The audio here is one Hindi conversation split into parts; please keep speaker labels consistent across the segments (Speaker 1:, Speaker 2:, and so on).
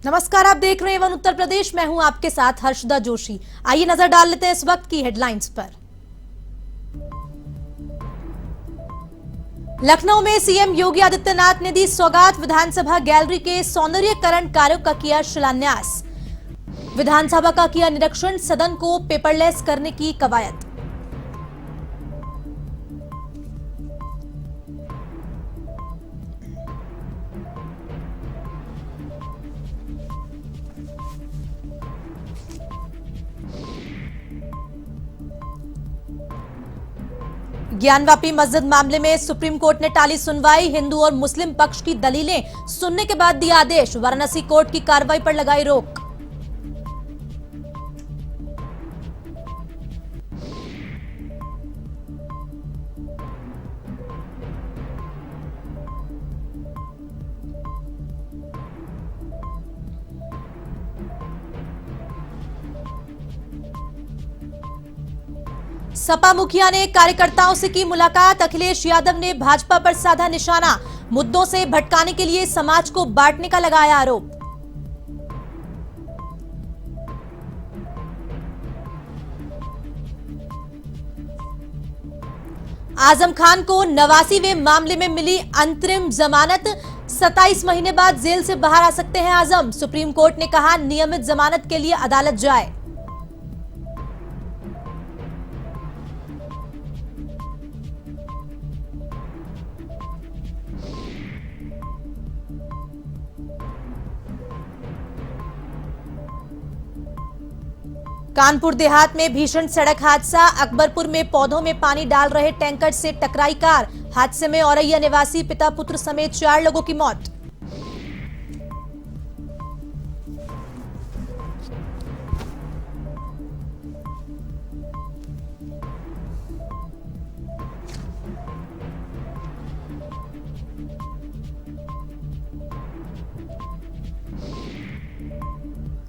Speaker 1: नमस्कार, आप देख रहे हैं वन उत्तर प्रदेश। मैं हूं आपके साथ हर्षदा जोशी। आइए नजर डाल लेते हैं इस वक्त की हेडलाइंस पर। लखनऊ में सीएम योगी आदित्यनाथ ने दी सौगात। विधानसभा गैलरी के सौंदर्यीकरण कार्यों का किया शिलान्यास। विधानसभा का किया निरीक्षण। सदन को पेपरलेस करने की कवायद। ज्ञानवापी मस्जिद मामले में सुप्रीम कोर्ट ने टाली सुनवाई। हिंदू और मुस्लिम पक्ष की दलीलें सुनने के बाद दिया आदेश। वाराणसी कोर्ट की कार्रवाई पर लगाई रोक। सपा मुखिया ने कार्यकर्ताओं से की मुलाकात। अखिलेश यादव ने भाजपा पर साधा निशाना। मुद्दों से भटकाने के लिए समाज को बांटने का लगाया आरोप। आजम खान को 89वें मामले में मिली अंतरिम जमानत। 27 महीने बाद जेल से बाहर आ सकते हैं आजम। सुप्रीम कोर्ट ने कहा नियमित जमानत के लिए अदालत जाए। कानपुर देहात में भीषण सड़क हादसा। अकबरपुर में पौधों में पानी डाल रहे टैंकर से टकराई कार। हादसे में औरैया निवासी पिता पुत्र समेत 4 लोगों की मौत।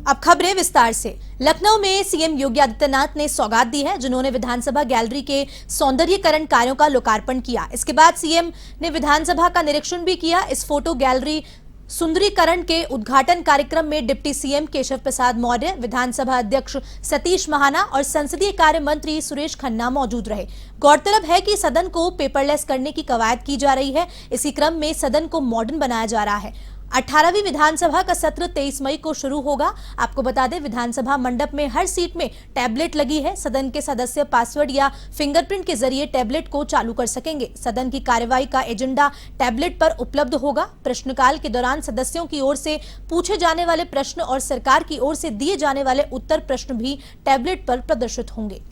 Speaker 1: अब खबरें विस्तार से। लखनऊ में सीएम योगी आदित्यनाथ ने सौगात दी है, जिन्होंने विधानसभा गैलरी के सौंदर्यीकरण कार्यों का लोकार्पण किया। इसके बाद सीएम ने विधानसभा का निरीक्षण भी किया। इस फोटो गैलरी सुंदरीकरण के उद्घाटन कार्यक्रम में डिप्टी सीएम केशव प्रसाद मौर्य, विधानसभा अध्यक्ष सतीश महाना और संसदीय कार्य मंत्री सुरेश खन्ना मौजूद रहे। गौरतलब है कि सदन को पेपरलेस करने की कवायद की जा रही है। इसी क्रम में सदन को मॉडर्न बनाया जा रहा है। 18वीं विधानसभा का सत्र 23 मई को शुरू होगा। आपको बता दें, विधानसभा मंडप में हर सीट में टैबलेट लगी है। सदन के सदस्य पासवर्ड या फिंगरप्रिंट के जरिए टैबलेट को चालू कर सकेंगे। सदन की कार्यवाही का एजेंडा टैबलेट पर उपलब्ध होगा। प्रश्नकाल के दौरान सदस्यों की ओर से पूछे जाने वाले प्रश्न और सरकार की ओर से दिए जाने वाले उत्तर प्रश्न भी टैबलेट पर प्रदर्शित होंगे।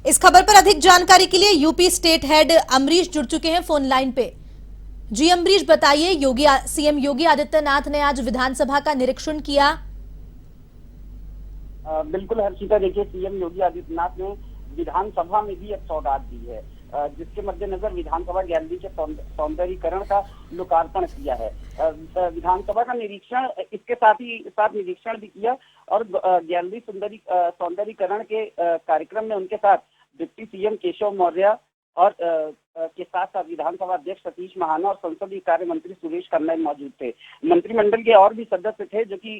Speaker 1: इस खबर पर अधिक जानकारी के लिए यूपी स्टेट हेड अमरीश जुड़ चुके हैं फोन लाइन पे। जी अमरीश, बताइए, सीएम योगी आदित्यनाथ ने आज विधानसभा का निरीक्षण किया।
Speaker 2: बिल्कुल हर्षिता, देखिए सीएम योगी आदित्यनाथ ने विधानसभा में भी एक सौगात दी है, जिसके मद्देनजर विधानसभा गैलरी के सौंदर्यीकरण का लोकार्पण किया है। विधानसभा का निरीक्षण, इसके साथ ही निरीक्षण भी किया और गैलरी सौंदर्यीकरण के कार्यक्रम में उनके साथ डिप्टी सीएम केशव मौर्य और के साथ साथ विधानसभा अध्यक्ष सतीश महाना और संसदीय कार्य मंत्री सुरेश खन्ना मौजूद थे। मंत्रिमंडल के और भी सदस्य थे जो कि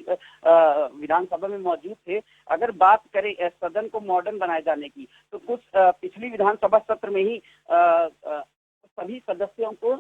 Speaker 2: विधानसभा में मौजूद थे। अगर बात करें सदन को मॉडर्न बनाए जाने की, तो कुछ पिछली विधानसभा सत्र में ही सभी सदस्यों को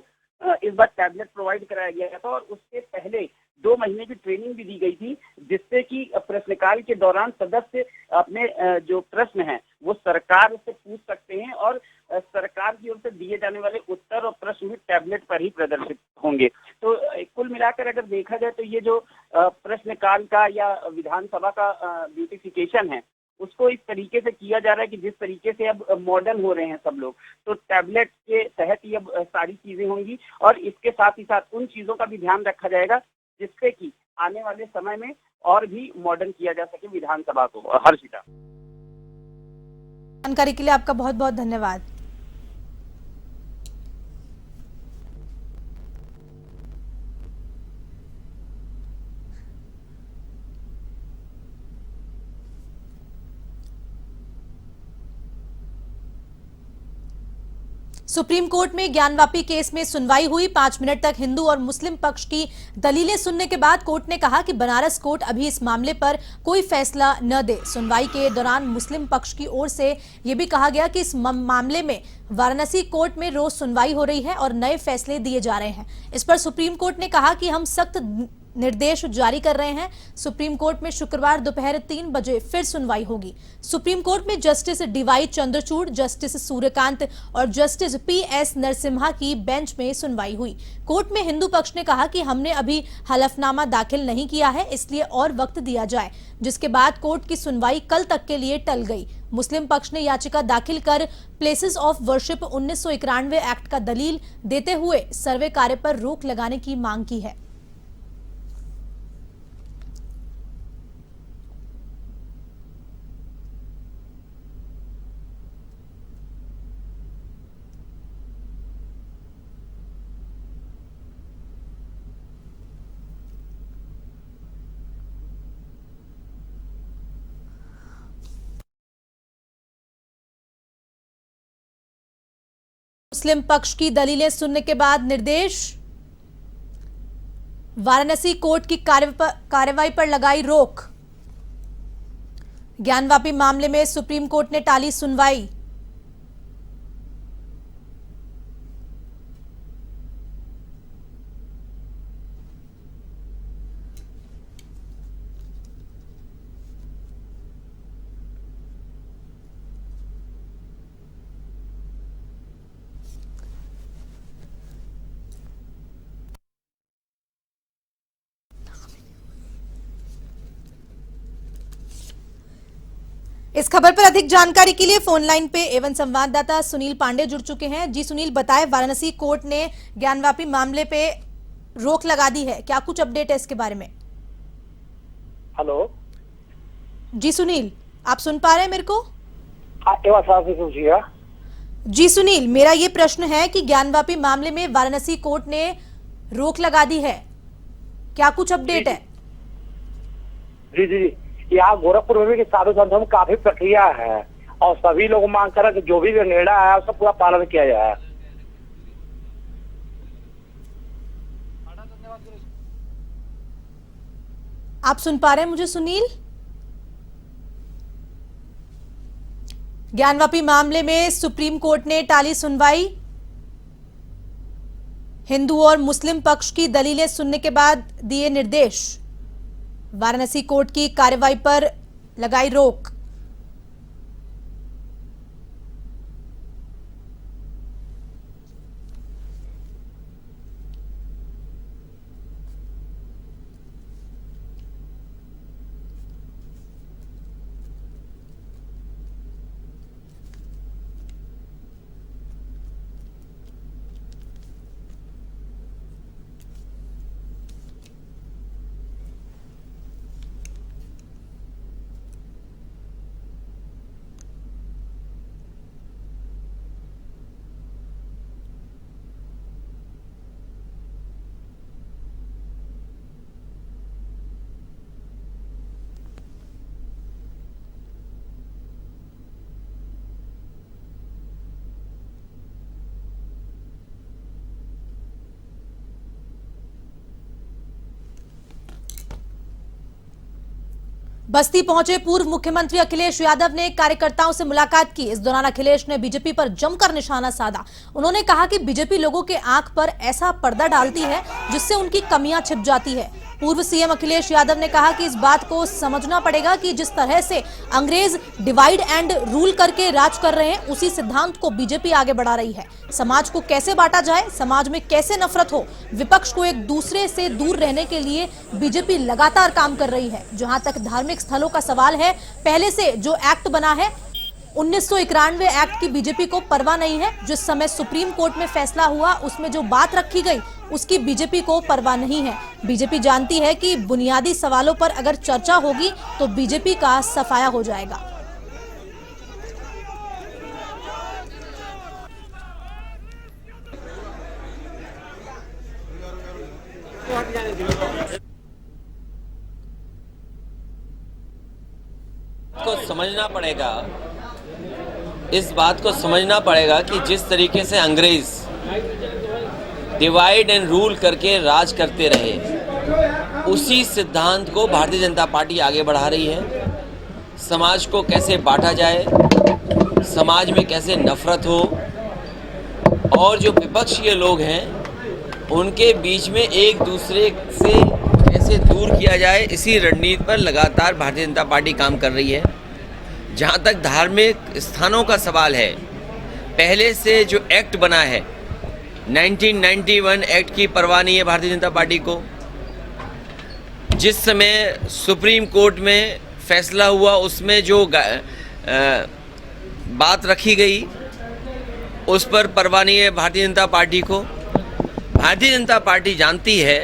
Speaker 2: इस बार टैबलेट प्रोवाइड कराया गया था और उसके पहले 2 महीने की ट्रेनिंग भी दी गई थी, जिससे कि प्रश्नकाल के दौरान सदस्य अपने जो प्रश्न हैं वो सरकार से पूछ सकते हैं और सरकार की ओर से दिए जाने वाले उत्तर और प्रश्न भी टैबलेट पर ही प्रदर्शित होंगे। तो कुल मिलाकर अगर देखा जाए तो ये जो प्रश्नकाल का या विधानसभा का ब्यूटिफिकेशन है, उसको इस तरीके से किया जा रहा है कि जिस तरीके से अब मॉडर्न हो रहे हैं सब लोग, तो टैबलेट के तहत ही अब सारी चीजें होंगी और इसके साथ ही साथ उन चीजों का भी ध्यान रखा जाएगा जिससे कि आने वाले समय में और भी मॉडर्न किया जा सके विधानसभा को। हर्षिता,
Speaker 1: जानकारी के लिए आपका बहुत बहुत धन्यवाद। सुप्रीम कोर्ट में ज्ञानवापी केस में सुनवाई हुई। 5 मिनट तक हिंदू और मुस्लिम पक्ष की दलीलें सुनने के बाद कोर्ट ने कहा कि बनारस कोर्ट अभी इस मामले पर कोई फैसला न दे। सुनवाई के दौरान मुस्लिम पक्ष की ओर से यह भी कहा गया कि इस मामले में वाराणसी कोर्ट में रोज सुनवाई हो रही है और नए फैसले दिए जा रहे हैं। इस पर सुप्रीम कोर्ट ने कहा कि हम सख्त निर्देश जारी कर रहे हैं। सुप्रीम कोर्ट में शुक्रवार दोपहर 3 बजे फिर सुनवाई होगी। सुप्रीम कोर्ट में justice DY Chandrachud, justice Suryakant और जस्टिस पीएस नरसिम्हा की बेंच में सुनवाई हुई। कोर्ट में हिंदू पक्ष ने कहा कि हमने अभी हलफनामा दाखिल नहीं किया है, इसलिए और वक्त दिया जाए, जिसके बाद कोर्ट की सुनवाई कल तक के लिए टल गई। मुस्लिम पक्ष ने याचिका दाखिल कर प्लेसेस ऑफ वर्शिप 1991 एक्ट का दलील देते हुए सर्वे कार्य पर रोक लगाने की मांग की है। मुस्लिम पक्ष की दलीलें सुनने के बाद निर्देश, वाराणसी कोर्ट की कार्रवाई पर लगाई रोक। ज्ञानवापी मामले में सुप्रीम कोर्ट ने टाली सुनवाई। इस खबर पर अधिक जानकारी के लिए फोन लाइन पे एवं संवाददाता सुनील पांडे जुड़ चुके हैं। जी सुनील, बताएं, वाराणसी कोर्ट ने ज्ञानवापी मामले पे रोक लगा दी है, क्या कुछ अपडेट है इसके बारे में?
Speaker 3: हेलो
Speaker 1: जी सुनील, आप सुन पा रहे हैं मेरे को?
Speaker 3: हाँ,
Speaker 1: जी सुनील, मेरा ये प्रश्न है कि ज्ञानवापी मामले में वाराणसी कोर्ट ने रोक लगा दी है, क्या कुछ अपडेट है?
Speaker 3: जी जी जी, यहाँ गोरखपुर में भी साधु संतों में काफी प्रक्रिया है और सभी लोग मांग कर कि जो भी निर्णय आया उसका पूरा पालन किया जाए।
Speaker 1: आप सुन पा रहे हैं मुझे सुनील? ज्ञानवापी मामले में सुप्रीम कोर्ट ने टाली सुनवाई। हिंदू और मुस्लिम पक्ष की दलीलें सुनने के बाद दिए निर्देश। वाराणसी कोर्ट की कार्रवाई पर लगाई रोक। बस्ती पहुंचे पूर्व मुख्यमंत्री अखिलेश यादव ने कार्यकर्ताओं से मुलाकात की। इस दौरान अखिलेश ने बीजेपी पर जमकर निशाना साधा। उन्होंने कहा कि बीजेपी लोगों के आंख पर ऐसा पर्दा डालती है जिससे उनकी कमियां छिप जाती है। पूर्व सीएम अखिलेश यादव ने कहा कि इस बात को समझना पड़ेगा कि जिस तरह से अंग्रेज डिवाइड एंड रूल करके राज कर रहे हैं, उसी सिद्धांत को बीजेपी आगे बढ़ा रही है। समाज को कैसे बांटा जाए, समाज में कैसे नफरत हो, विपक्ष को एक दूसरे से दूर रहने के लिए बीजेपी लगातार काम कर रही है। जहां तक धार्मिक स्थलों का सवाल है, पहले से जो एक्ट बना है 1991 एक्ट की बीजेपी को परवाह नहीं है। जिस समय सुप्रीम कोर्ट में फैसला हुआ, उसमें जो बात रखी गई उसकी बीजेपी को परवाह नहीं है। बीजेपी जानती है कि बुनियादी सवालों पर अगर चर्चा होगी तो बीजेपी का सफाया हो जाएगा।
Speaker 4: को समझना पड़ेगा, इस बात को समझना पड़ेगा कि जिस तरीके से अंग्रेज डिवाइड एंड रूल करके राज करते रहे, उसी सिद्धांत को भारतीय जनता पार्टी आगे बढ़ा रही है। समाज को कैसे बांटा जाए, समाज में कैसे नफरत हो, और जो विपक्षीय लोग हैं उनके बीच में एक दूसरे से कैसे दूर किया जाए, इसी रणनीति पर लगातार भारतीय जनता पार्टी काम कर रही है। जहाँ तक धार्मिक स्थानों का सवाल है, पहले से जो एक्ट बना है 1991 एक्ट की परवाह नहीं है भारतीय जनता पार्टी को। जिस समय सुप्रीम कोर्ट में फैसला हुआ, उसमें जो बात रखी गई उस पर परवाह नहीं है भारतीय जनता पार्टी को। भारतीय जनता पार्टी जानती है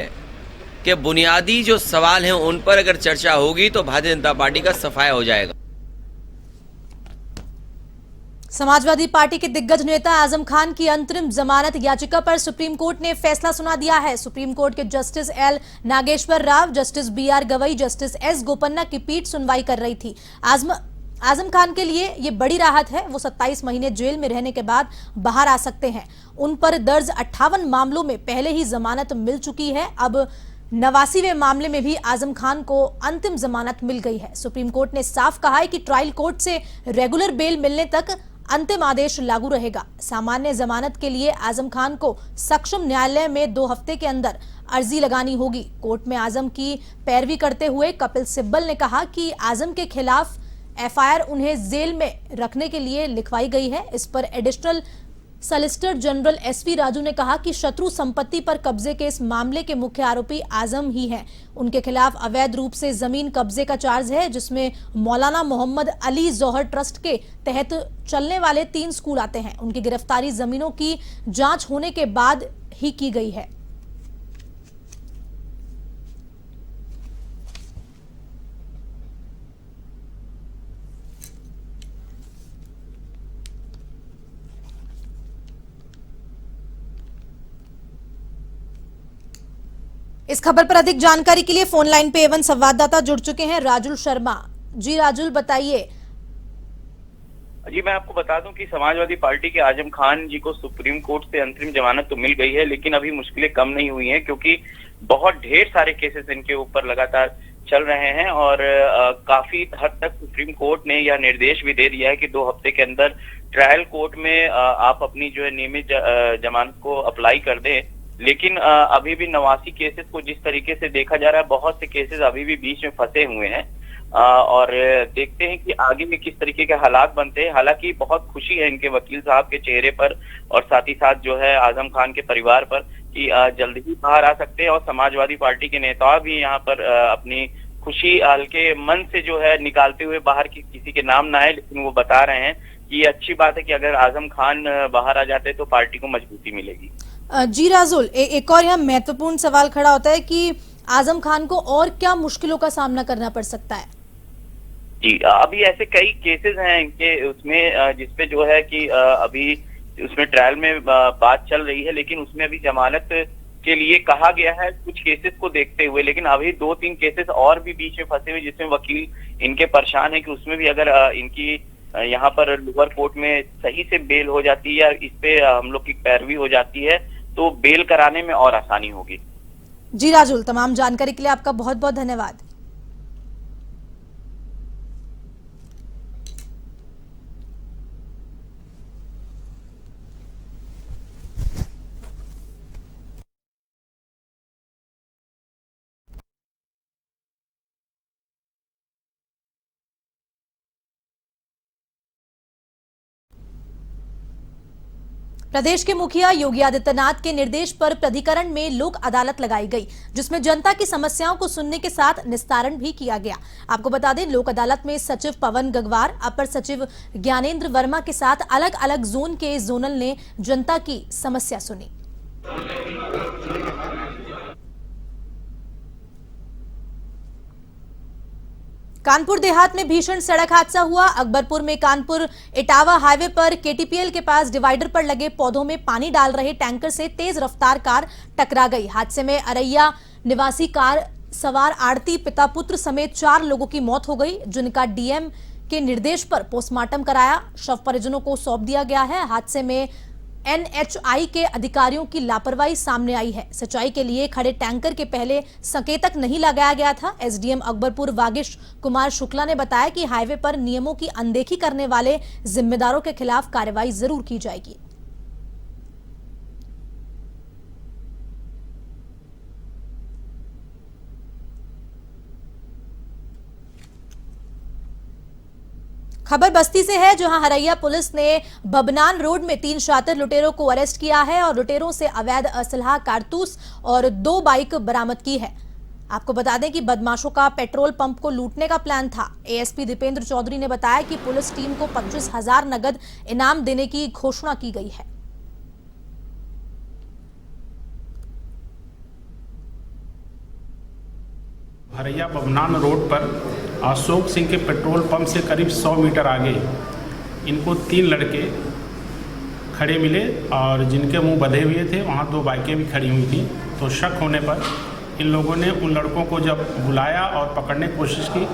Speaker 4: कि बुनियादी जो सवाल हैं उन पर अगर चर्चा होगी तो भारतीय जनता पार्टी का सफाया हो जाएगा।
Speaker 1: समाजवादी पार्टी के दिग्गज नेता आजम खान की अंतरिम जमानत याचिका पर सुप्रीम कोर्ट ने फैसला सुना दिया है। सुप्रीम कोर्ट के justice L Nageswara Rao, justice BR Gavai, justice S Gopanna की पीठ सुनवाई कर रही थी। आजम खान के लिए ये बड़ी राहत है। वो 27 महीने जेल में रहने के बाद बाहर आ सकते हैं। उन पर दर्ज 58 मामलों में पहले ही जमानत मिल चुकी है। अब 89वें मामले में भी आजम खान को अंतिम जमानत मिल गई है। सुप्रीम कोर्ट ने साफ कहा है कि ट्रायल कोर्ट से रेगुलर बेल मिलने तक अंतिम आदेश लागू रहेगा। सामान्य जमानत के लिए आजम खान को सक्षम न्यायालय में 2 हफ्ते के अंदर अर्जी लगानी होगी। कोर्ट में आजम की पैरवी करते हुए कपिल सिब्बल ने कहा कि आजम के खिलाफ एफआईआर उन्हें जेल में रखने के लिए लिखवाई गई है। इस पर additional solicitor general SV Raju ने कहा कि शत्रु संपत्ति पर कब्जे के इस मामले के मुख्य आरोपी आजम ही हैं। उनके खिलाफ अवैध रूप से जमीन कब्जे का चार्ज है, जिसमें मौलाना मोहम्मद अली जौहर ट्रस्ट के तहत चलने वाले 3 स्कूल आते हैं। उनकी गिरफ्तारी जमीनों की जांच होने के बाद ही की गई है। इस खबर पर अधिक जानकारी के लिए फोन लाइन पे एवं संवाददाता जुड़ चुके हैं राजुल शर्मा। जी राजुल, बताइए।
Speaker 5: जी, मैं आपको बता दूं कि समाजवादी पार्टी के आजम खान जी को सुप्रीम कोर्ट से अंतरिम जमानत तो मिल गई है, लेकिन अभी मुश्किलें कम नहीं हुई हैं, क्योंकि बहुत ढेर सारे केसेस इनके ऊपर लगातार चल रहे हैं। और काफी हद तक सुप्रीम कोर्ट ने यह निर्देश भी दे दिया है कि 2 हफ्ते के अंदर ट्रायल कोर्ट में आप अपनी जो है नियमित जमानत को अप्लाई कर दें। लेकिन अभी भी 89 केसेस को जिस तरीके से देखा जा रहा है, बहुत से केसेस अभी भी बीच में फंसे हुए हैं। और देखते हैं कि आगे में किस तरीके के हालात बनते हैं। हालांकि बहुत खुशी है इनके वकील साहब के चेहरे पर और साथ ही साथ जो है आजम खान के परिवार पर कि जल्द ही बाहर आ सकते हैं। और समाजवादी पार्टी के नेता भी यहाँ पर अपनी खुशी हल्के मन से जो है निकालते हुए बाहर किसी के नाम ना है, लेकिन वो बता रहे हैं कि ये अच्छी बात है कि अगर आजम खान बाहर आ जाते तो पार्टी को मजबूती मिलेगी।
Speaker 1: जी राजुल, एक और यहाँ महत्वपूर्ण सवाल खड़ा होता है कि आजम खान को और क्या मुश्किलों का सामना करना पड़ सकता है?
Speaker 5: जी, अभी ऐसे कई केसेस हैं इनके उसमें जिसपे जो है कि अभी उसमें ट्रायल में बात चल रही है, लेकिन उसमें अभी जमानत के लिए कहा गया है कुछ केसेस को देखते हुए। लेकिन अभी 2-3 केसेस और भी बीच में फंसे हुए, जिसमें वकील इनके परेशान है कि उसमें भी अगर इनकी यहाँ पर लोअर कोर्ट में सही से बेल हो जाती है या इस पे हम लोग की पैरवी हो जाती है तो बेल कराने में और आसानी होगी।
Speaker 1: जी राजुल, तमाम जानकारी के लिए आपका बहुत बहुत धन्यवाद। प्रदेश के मुखिया योगी आदित्यनाथ के निर्देश पर प्राधिकरण में लोक अदालत लगाई गई, जिसमें जनता की समस्याओं को सुनने के साथ निस्तारण भी किया गया। आपको बता दें, लोक अदालत में सचिव पवन गगवार, अपर सचिव ज्ञानेंद्र वर्मा के साथ अलग अलग जोन के जोनल ने जनता की समस्या सुनी। कानपुर देहात में भीषण सड़क हादसा हुआ। अकबरपुर में कानपुर इटावा हाईवे पर केटीपीएल के पास डिवाइडर पर लगे पौधों में पानी डाल रहे टैंकर से तेज रफ्तार कार टकरा गई। हादसे में अरैया निवासी कार सवार आड़ती पिता पुत्र समेत 4 लोगों की मौत हो गई, जिनका डीएम के निर्देश पर पोस्टमार्टम कराया शव परिजनों को सौंप दिया गया है। हादसे में एनएचआई के अधिकारियों की लापरवाही सामने आई है। सिंचाई के लिए खड़े टैंकर के पहले संकेतक नहीं लगाया गया था। एसडीएम अकबरपुर वागिश कुमार शुक्ला ने बताया कि हाईवे पर नियमों की अनदेखी करने वाले जिम्मेदारों के खिलाफ कार्रवाई जरूर की जाएगी। खबर बस्ती से है, जहां हरैया पुलिस ने बबनान रोड में 3 शातिर लुटेरों को अरेस्ट किया है और लुटेरों से अवैध असलहा, कारतूस और 2 बाइक बरामद की है। आपको बता दें कि बदमाशों का पेट्रोल पंप को लूटने का प्लान था। एएसपी दीपेंद्र चौधरी ने बताया कि पुलिस टीम को 25,000 नगद इनाम देने की घोषणा की गई है।
Speaker 6: हरैया बबनान रोड पर अशोक सिंह के पेट्रोल पंप से करीब 100 मीटर आगे इनको 3 लड़के खड़े मिले और जिनके मुंह बंधे हुए थे। वहाँ 2 बाइकें भी खड़ी हुई थी। तो शक होने पर इन लोगों ने उन लड़कों को जब बुलाया और पकड़ने की कोशिश की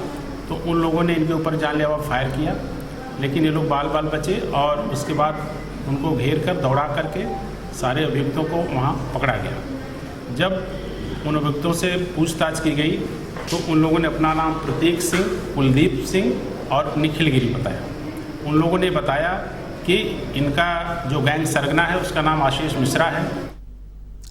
Speaker 6: तो उन लोगों ने इनके ऊपर जानलेवा फायर किया, लेकिन ये लोग बाल बाल बचे और उसके बाद उनको घेर कर दौड़ा करके सारे अभियुक्तों को वहाँ पकड़ा गया। जब उन अभियुक्तों से पूछताछ की गई तो उन लोगों ने अपना नाम प्रतीक सिंह, कुलदीप सिंह और निखिल गिरी बताया। उन लोगों ने बताया कि इनका जो गैंग सरगना है उसका नाम आशीष मिश्रा है।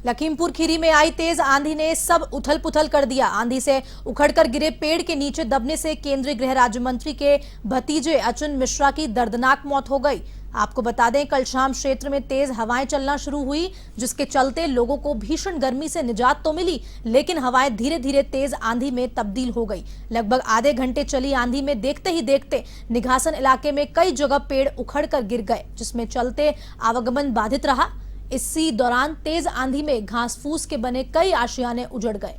Speaker 1: लखीमपुर खीरी में आई तेज आंधी ने सब उथल पुथल कर दिया। आंधी से उखड़कर गिरे पेड़ के नीचे दबने से केंद्रीय गृह राज्य मंत्री के भतीजे अचुन मिश्रा की दर्दनाक मौत हो गई। आपको बता दें, कल शाम क्षेत्र में तेज हवाएं चलना शुरू हुई, जिसके चलते लोगों को भीषण गर्मी से निजात तो मिली, लेकिन हवाएं धीरे धीरे तेज आंधी में तब्दील हो गई। लगभग आधे घंटे चली आंधी में देखते ही देखते निघासन इलाके में कई जगह पेड़ उखड़कर गिर गए, जिसमें चलते आवागमन बाधित रहा। इसी दौरान तेज आंधी में घास फूस के बने कई आशियाने उजड़ गए।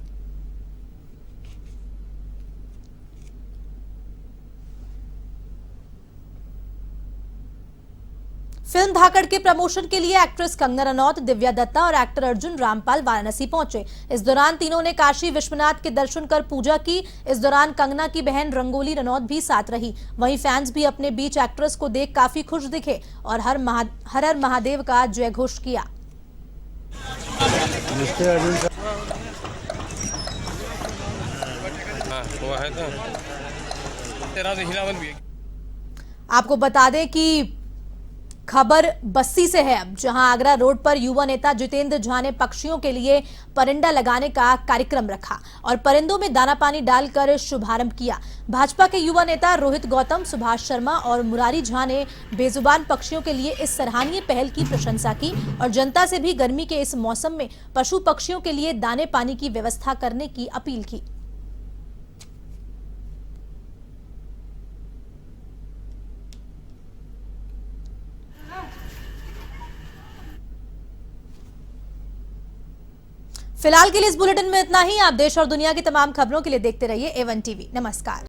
Speaker 1: फिल्म धाकड़ के प्रमोशन के लिए एक्ट्रेस कंगना रनौत, दिव्या दत्ता और एक्टर अर्जुन रामपाल वाराणसी पहुंचे। इस दौरान तीनों ने काशी विश्वनाथ के दर्शन कर पूजा की। इस दौरान कंगना की बहन रंगोली रनौत भी साथ रही। वहीं फैंस भी अपने बीच एक्ट्रेस को देख काफी खुश दिखे और हर हर महादेव का जय घोष किया। आपको बता दें कि खबर बस्ती से है, जहां आगरा रोड पर युवा नेता जितेंद्र झा ने पक्षियों के लिए परिंदा लगाने का कार्यक्रम रखा और परिंदों में दाना पानी डालकर शुभारंभ किया। भाजपा के युवा नेता रोहित गौतम, सुभाष शर्मा और मुरारी झा ने बेजुबान पक्षियों के लिए इस सराहनीय पहल की प्रशंसा की और जनता से भी गर्मी के इस मौसम में पशु पक्षियों के लिए दाने पानी की व्यवस्था करने की अपील की। फिलहाल के लिए इस बुलेटिन में इतना ही। आप देश और दुनिया की तमाम खबरों के लिए देखते रहिए A1 TV। नमस्कार।